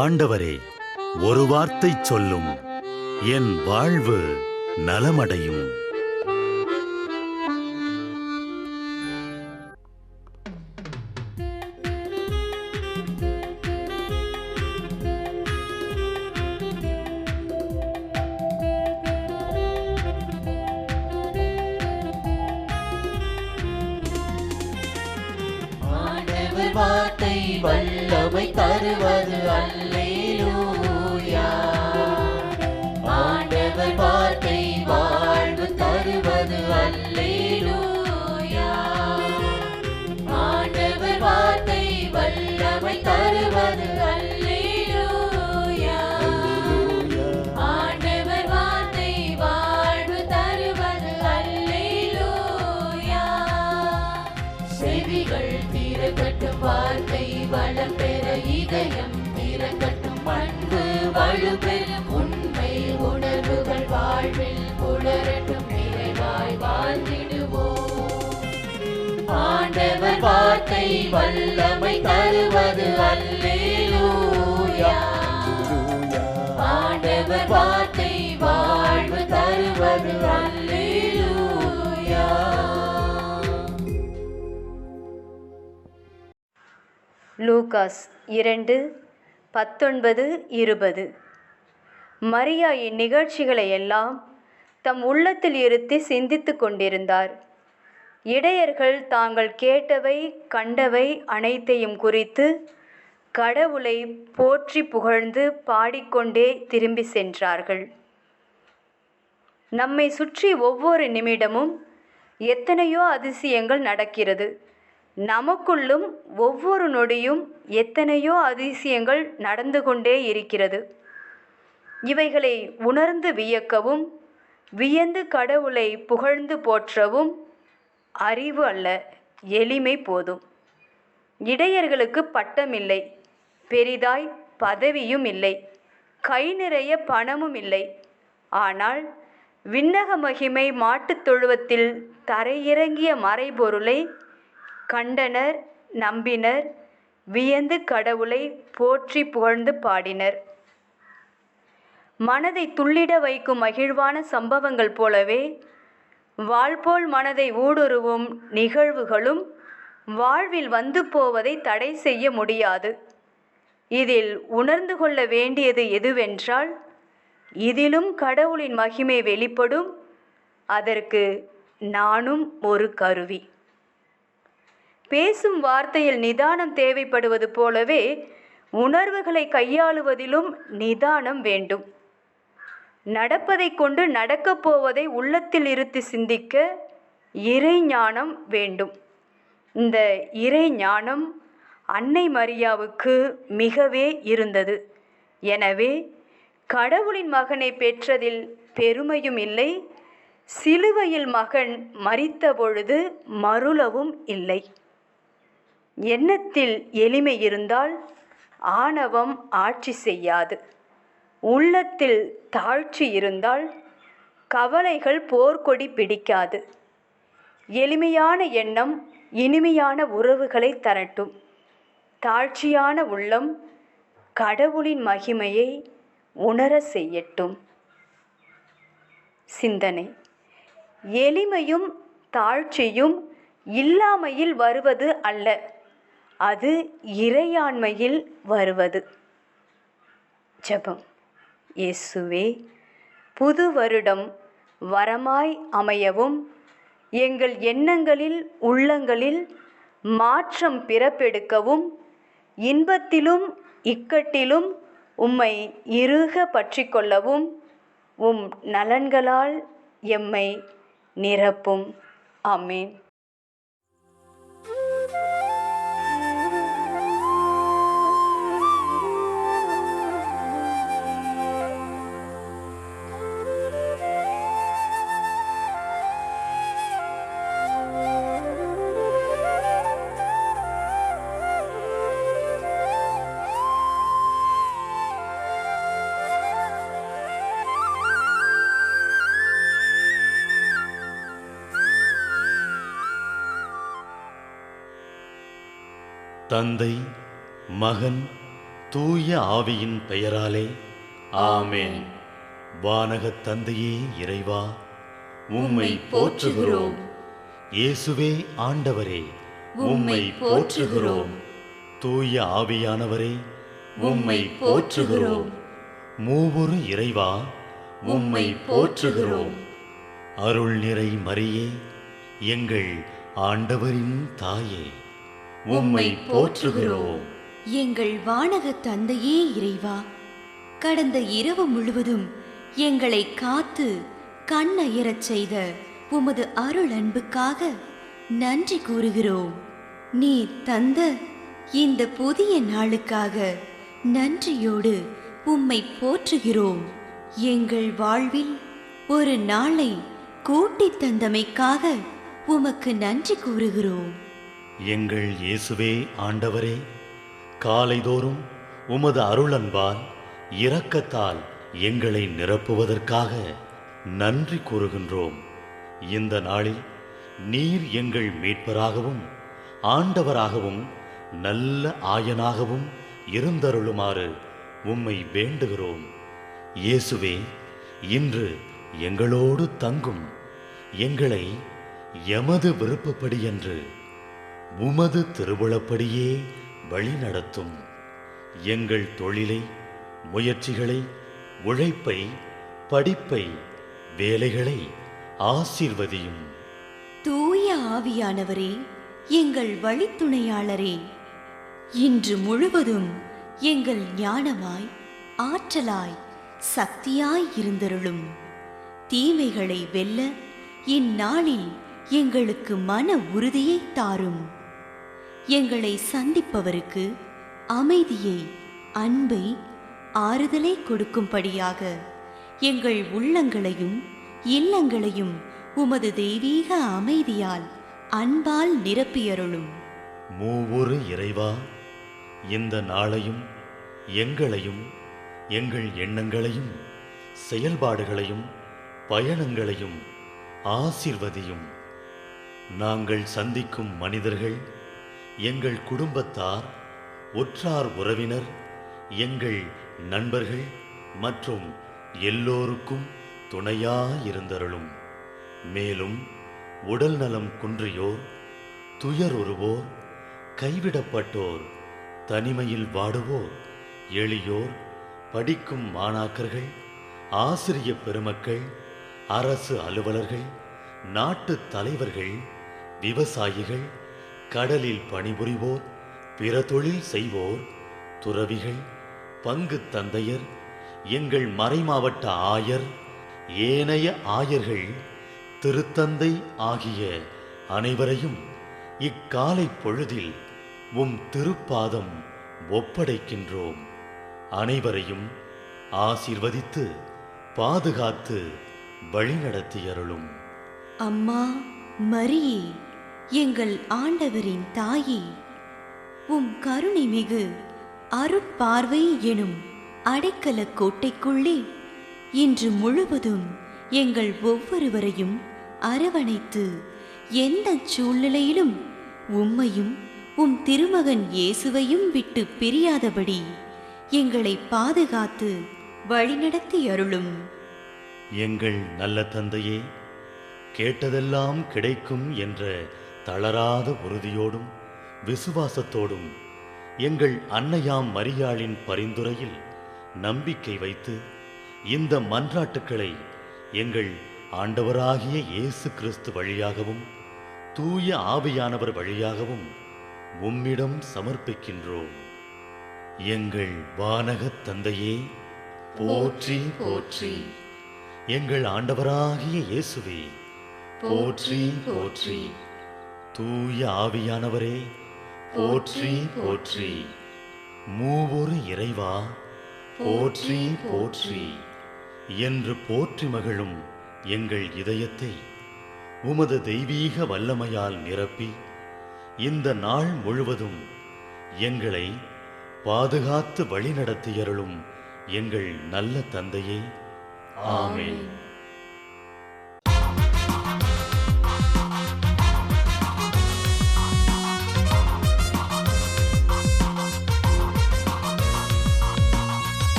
ஆண்டவரே, ஒரு வார்த்தை சொல்லும், என் வாழ்வு நலமடையும். வார்த்தை வல்லமை தருவது அல்லேலூயா. ஆண்டவர் வார்த்தை வாழ்வு தருவது அல்லேலூயா. ஆண்டவர் வார்த்தை வல்லமை தருவது அல்லேலூயா. ஆண்டவர் வார்த்தை வாழ்வு தருவது அல்லேலூயா. செவிகள் திறக்கட்டும், வார்த்தை வளம் பெற இதயம் திறக்கட்டும், அன்பு வலுப்பெறும், உண்மை உணர்வுகள் வாழ்வில் புலரட்டும், நிறைவாய் வாழ்ந்திடுவோம். ஆண்டவர் வார்த்தை வல்லமை தருவது அல்லேலூயா. ஆண்டவர் வார்த்தை வாழ்வு தருவது அல்லேலூயா. லூகாஸ் 2:19-20. மரியா இந்நிகழ்ச்சிகளை எல்லாம் தம் உள்ளத்தில் இருத்தி சிந்தித்து கொண்டிருந்தார். இடையர்கள் தாங்கள் கேட்டவை கண்டவை அனைத்தையும் குறித்து கடவுளை போற்றி புகழ்ந்து பாடிக்கொண்டே திரும்பி சென்றார்கள். நம்மை சுற்றி ஒவ்வொரு நிமிடமும் எத்தனையோ அதிசயங்கள் நடக்கிறது. நமக்குள்ளும் ஒவ்வொரு நொடியும் எத்தனையோ அதிசயங்கள் நடந்து கொண்டே இருக்கிறது. இவைகளை உணர்ந்து வியக்கவும் வியந்து கடவுளை புகழ்ந்து போற்றவும் அறிவு அல்ல, எளிமை போதும். இடையர்களுக்கு பட்டம் இல்லை, பெரிதாய் பதவியும் இல்லை, கை நிறைய பணமும் இல்லை. ஆனால் விண்ணக மகிமை மாட்டுத் தொழுவத்தில் தரையிறங்கிய மறைபொருளை கண்டனர், நம்பினர், வியந்து கடவுளை போற்றி புகழ்ந்து பாடினர். மனதை துள்ளிட வைக்கும் மகிழ்வான சம்பவங்கள் போலவே வாழ்போல் மனதை ஊடுருவும் நிகழ்வுகளும் வாழ்வில் வந்து போவதை தடை செய்ய முடியாது. இதில் உணர்ந்து கொள்ள வேண்டியது எதுவென்றால், இதிலும் கடவுளின் மகிமை வெளிப்படும். அதற்கு நானும் ஒரு கருவி. பேசும் வார்த்தையில் நிதானம் தேவைப்படுவது போலவே உணர்வுகளை கையாளுவதிலும் நிதானம் வேண்டும். நடப்பதை கொண்டு நடக்கப் போவதை உள்ளத்தில் இருத்தி சிந்திக்க இறை ஞானம் வேண்டும். இந்த இறை ஞானம் அன்னை மரியாவுக்கு மிகவே இருந்தது. எனவே கடவுளின் மகனை பெற்றதில் பெருமையும் இல்லை, சிலுவையில் மகன் மரித்த பொழுது மருளவும் இல்லை. எண்ணத்தில் எளிமை இருந்தால் ஆணவம் ஆட்சி செய்யாது. உள்ளத்தில் தாழ்ச்சி இருந்தால் கவலைகள் போர்க்கொடி பிடிக்காது. எளிமையான எண்ணம் இனிமையான உறவுகளை தரட்டும். தாழ்ச்சியான உள்ளம் கடவுளின் மகிமையை உணர செய்யட்டும். சிந்தனை: எளிமையும் தாழ்ச்சியும் இல்லாமையில் வருவது அல்ல, அது இறையாண்மையில் வருவது. ஜெபம். இயேசுவே, புது வருடம் வரமாய் அமையவும், எங்கள் எண்ணங்களில் உள்ளங்களில் மாற்றம் பிறப்பெடுக்கவும், இன்பத்திலும் இக்கட்டிலும் உம்மை இறுக பற்றி கொள்ளவும் உம் நலன்களால் எம்மை நிரப்பும். ஆமென். தந்தை, மகன், தூய ஆவியின் பெயராலே ஆமென். வானகத் தந்தையே இறைவா, உம்மை போற்றுகிறோம். இயேசுவே ஆண்டவரே, உம்மை போற்றுகிறோம். தூய ஆவியானவரே, உம்மை போற்றுகிறோம். மூவொரு இறைவா, உம்மை போற்றுகிறோம். அருள் நிறை மரியே, எங்கள் ஆண்டவரின் தாயே, உம்மை போற்றுகிறோம். எங்கள் வானகத் தந்தையே இறைவா, கடந்த இரவு முழுவதும் எங்களை காத்து கண்ணயரச் செய்த உமது அருள் அன்புக்காக நன்றி கூறுகிறோம். நீர் தந்த இந்த புதிய நாளுக்காக நன்றியோடு உம்மை போற்றுகிறோம். எங்கள் வாழ்வில் ஒரு நாளை கூட்டித் தந்தமைக்காக உமக்கு நன்றி கூறுகிறோம். எங்கள் இயேசுவே ஆண்டவரே, காலைதோறும் உமது அருளன்பால் இரக்கத்தால் எங்களை நிரப்புவதற்காக நன்றி கூறுகின்றோம். இந்த நாளில் நீர் எங்கள் மீட்பராகவும் ஆண்டவராகவும் நல்ல ஆயனாகவும் இருந்தருளுமாறு உம்மை வேண்டுகிறோம். இயேசுவே, இன்று எங்களோடு தங்கும். எங்களை எமது விருப்பப்படியன்று உமது திருவுளப்படியே வழிநடத்தும். எங்கள் தொழிலை, முயற்சிகளை, உழைப்பை, படிப்பை, வேலைகளை ஆசீர்வதியும். தூய ஆவியானவரே, எங்கள் வழித்துணையாளரே, இன்று முழுவதும் எங்கள் ஞானமாய், ஆற்றலாய், சக்தியாய் இருந்தருளும். தீமைகளை வெல்ல இந்நாளில் எங்களுக்கு மன உறுதியை தாரும். எங்களை சந்திப்பவருக்கு அமைதியை, அன்பை, ஆறுதலை கொடுக்கும்படியாக எங்கள் உள்ளங்களையும் இல்லங்களையும் உமது தெய்வீக அமைதியால், அன்பால் நிரப்பியருளும். மூவொரு இறைவா, இந்த நாளையும் எங்களையும் எங்கள் எண்ணங்களையும் செயல்பாடுகளையும் பயணங்களையும் ஆசீர்வதியும். நாங்கள் சந்திக்கும் மனிதர்கள், எங்கள் குடும்பத்தார், உற்றார் உறவினர், எங்கள் நண்பர்கள் மற்றும் எல்லோருக்கும் துணையாயிருந்தருளும். மேலும் உடல் நலம் குன்றியோர், துயருறுவோர், கைவிடப்பட்டோர், தனிமையில் வாடுவோர், எளியோர், படிக்கும் மாணாக்கர்கள், ஆசிரிய பெருமக்கள், அரசு அலுவலர்கள், நாட்டு தலைவர்கள், விவசாயிகள், கடலில் பணிபுரிவோர், பிற தொழில் செய்வோர், துறவிகள், பங்கு தந்தையர், எங்கள் மறைமாவட்ட ஆயர், ஏனைய ஆயர்கள், திருத்தந்தை ஆகிய அனைவரையும் இக்காலை பொழுதில் உம் திருப்பாதம் ஒப்படைக்கின்றோம். அனைவரையும் ஆசீர்வதித்து பாதுகாத்து வழிநடத்தியருளும். அம்மா மரியே, எங்கள் ஆண்டவரின் தாயே, உம் கருணை மிகு அருட்பார்வை எனும் அடைக்கல கோட்டைக்குள்ளே இன்று முழுவதும் எங்கள் ஒவ்வொருவரையும் அரவணைத்து எந்த சூழ்நிலையிலும் உம்மையும் உம் திருமகன் இயேசுவையும் விட்டு பிரியாதபடி எங்களை பாதுகாத்து வழிநடத்தி அருளும். எங்கள் நல்ல தந்தையே, கேட்டதெல்லாம் கிடைக்கும் என்ற தளராத உறுதியோடும் விசுவாசத்தோடும் எங்கள் அன்னையாம் மரியாளின் பரிந்துரையில் நம்பிக்கை வைத்து இந்த மன்றாட்டுக்களை எங்கள் ஆண்டவராகிய இயேசு கிறிஸ்து வழியாகவும் தூய ஆவியானவர் வழியாகவும் உம்மிடம் சமர்ப்பிக்கின்றோம். எங்கள் வானகத் தந்தையே, போற்றி போற்றி. எங்கள் ஆண்டவராகிய இயேசுவே, போற்றி போற்றி. தூய ஆவியானவரே, போற்றி போற்றி. மூவொரு இறைவா, போற்றி போற்றி என்று போற்றி மகிழும் எங்கள் இதயத்தை உமது தெய்வீக வல்லமையால் நிரப்பி இந்த நாள் முழுவதும் எங்களை பாதுகாத்து வழிநடத்தியருளும் எங்கள் நல்ல தந்தையே, ஆமென்.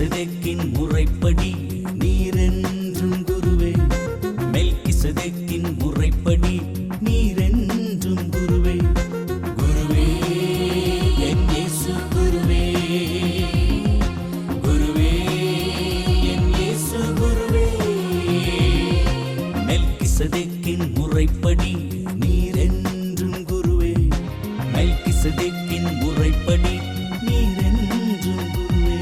மெல்கிசதேக்கின் முறைப்படி நீரென்றும் குருவே, மெல்கிசதேக்கின் முறைப்படி நீரென்றும் குருவே. குருவே என் இயேசு குருவே, குருவே என் இயேசு குருவே. மெல்கிசதேக்கின் முறைப்படி நீரென்றும் குருவே, மெல்கிசதேக்கின் முறைப்படி நீரென்றும் குருவே.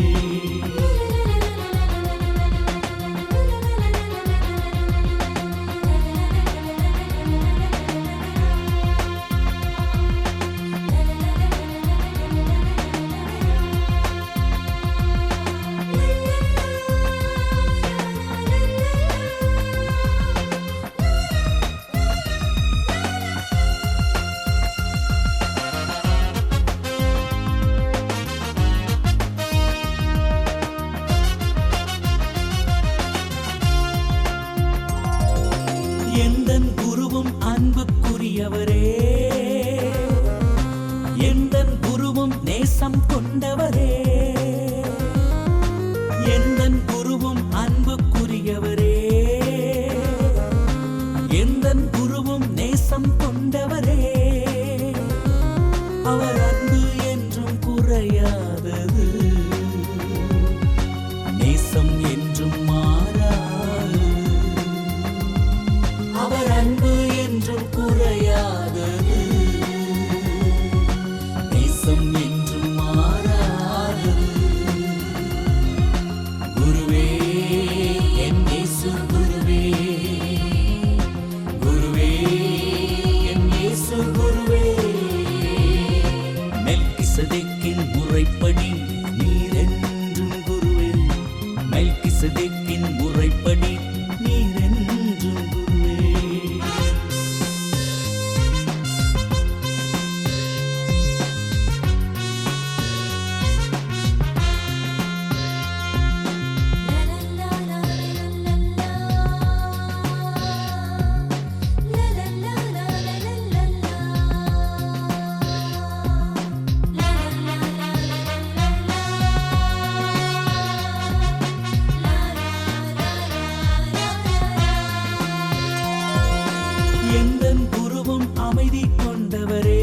எந்தன் குருவும் அன்புக்குரியவரே, எந்தன் குருவும் நேசம் கொண்டவரே, எந்தன் குருவும் அன்புக்குரியவரே, எந்தன் குருவும் நேசம் கொண்டவரே. அவர் அன்பு என்றும் குறையாதது, நேசம் என்றும் மாறாது. அவர் அன்பு என்றும் குறையாதது, நேசம் என்றும் மாறாதது. குருவே என் இயேசு குருவே, குருவே என் இயேசு குருவே. மெல்கிசதேக்கின் முறைப்படி நீரென்றும் குருவே, மெல்கிசதேக்கின் முறைப்படி நீரென்றும் குருவே. எந்தன் குருவும் அமைதி கொண்டவரே,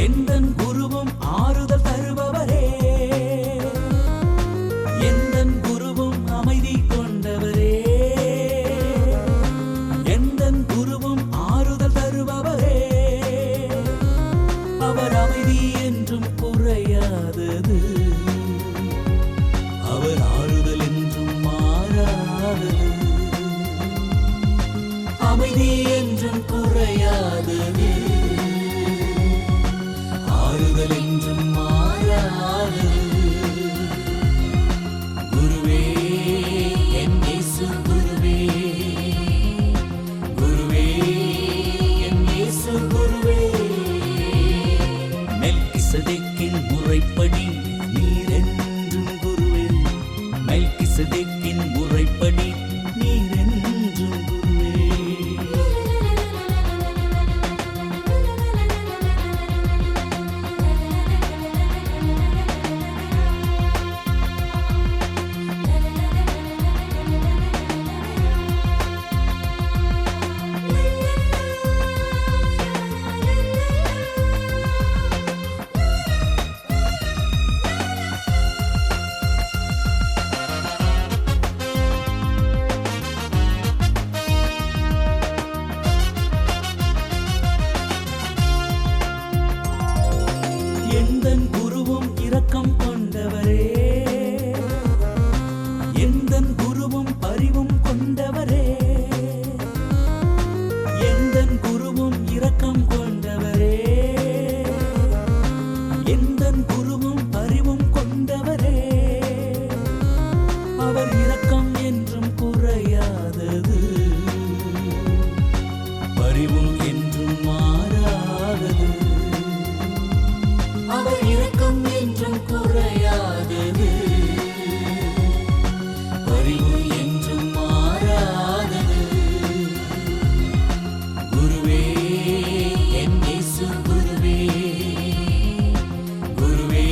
எந்தன் குருவும் ஆறுதல் தருபவரே, எந்தன் குருவும் அமைதி கொண்டவரே, எந்தன் குருவும் ஆறுதல் தருபவரே. அவர் அமைதி என்றும் குறையாதது, அவர் ஆறுதல் என்றும் மாறாதது. அமைதி என்றும் குறையாதது, ஆறுதல் என்றும் மாறாதது. குருவே என் இயேசு குருவே, குருவே என் இயேசு குருவே. மெல்கிசதேக்கின் முறைப்படி நீரென்றும் குருவே, மெல்கிசதேக்கின் முறைப்படி நீரென்றும் குருவே. எந்தன் குருவும் இரக்கம் கொண்டவரே, எந்தன் குருவும் பரிவும் கொண்டவரே, எந்தன் குருவும் இரக்கம் கொண்டவரே, எந்தன் குருவும் பரிவும் கொண்டவரே. அவர் இரக்கம் என்றும் குறையாதது, பரிவும் என்றும் மாறாதது. அவர் இரக்கம் என்றும் குறையாதது, பரிவு என்றும் மாறாதது. குருவே என் இயேசு குருவே, குருவே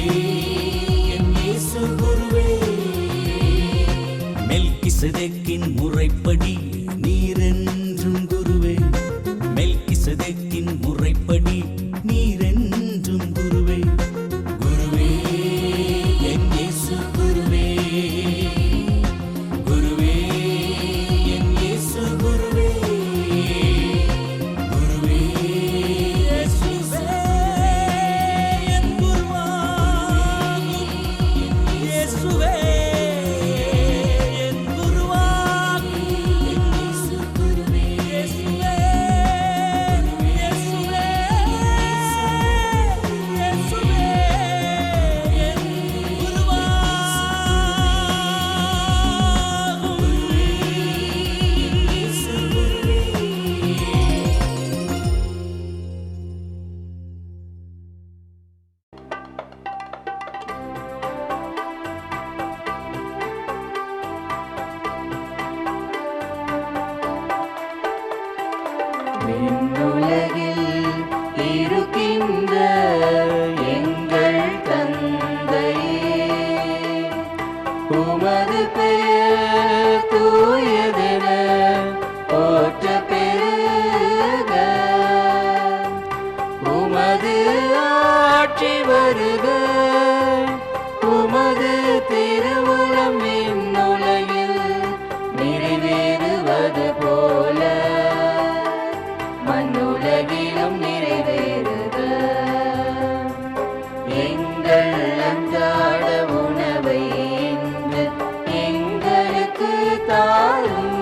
என் இயேசு விண்ணுலகில் இருக்கின்ற எங்கள் தந்தையே, உமது பெயர் தூயதென போற்ற பெருக, உமது ஆட்சி வருக, உமது திருவுளம் விண்ணுலகில் நிறைவேறுவது போல மண்ணுலகிலும் நிறைவேறுக. எங்கள் அன்றாட உணவை இன்று எங்களுக்கு தாரும்,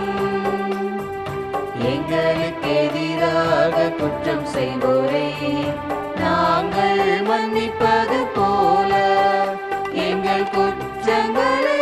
எங்களுக்கு எதிராக குற்றம் செய்வோரை நாங்கள் மன்னிப்பது போல எங்கள் குற்றங்களை